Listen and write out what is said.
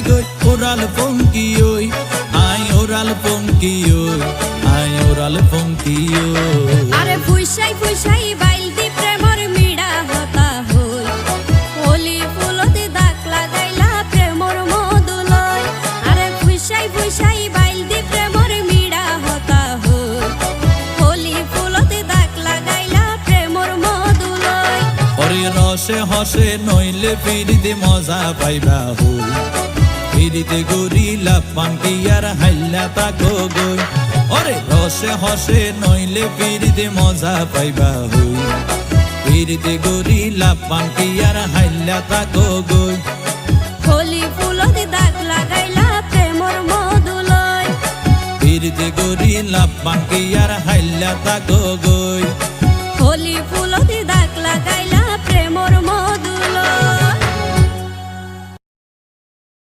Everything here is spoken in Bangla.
গই ওরাল পঙ্কি ওই আই ওরাল পঙ্কি ওই আই ওরাল পঙ্কি ওই আরে ফুইসাই ফুইসাই বাইল দি প্রেমর মিড়া হতা হই হোলি ফুলতে দাগ লাগাইলা প্রেমর মধুলয় আরে ফুইসাই ফুইসাই বাইল দি প্রেমর মিড়া হতা হই হোলি ফুলতে দাগ লাগাইলা প্রেমর মধুলয় ওরে রসে হসে নইলে ফিরিতে মজা পাইবা হই ফিরিতে গরিলা পান্টি আর হাইলা তাকো গই ওরে রসে হসে নইলে ফিরিতে মজা পাইবা হই ফিরিতে গরিলা পান্টি আর হাইলা তাকো গই হোলি ফুলতে দাগ লাগাইলা প্রেমর মধুলয় ফিরিতে গরিলা পান্টি আর হাইলা তাকো গই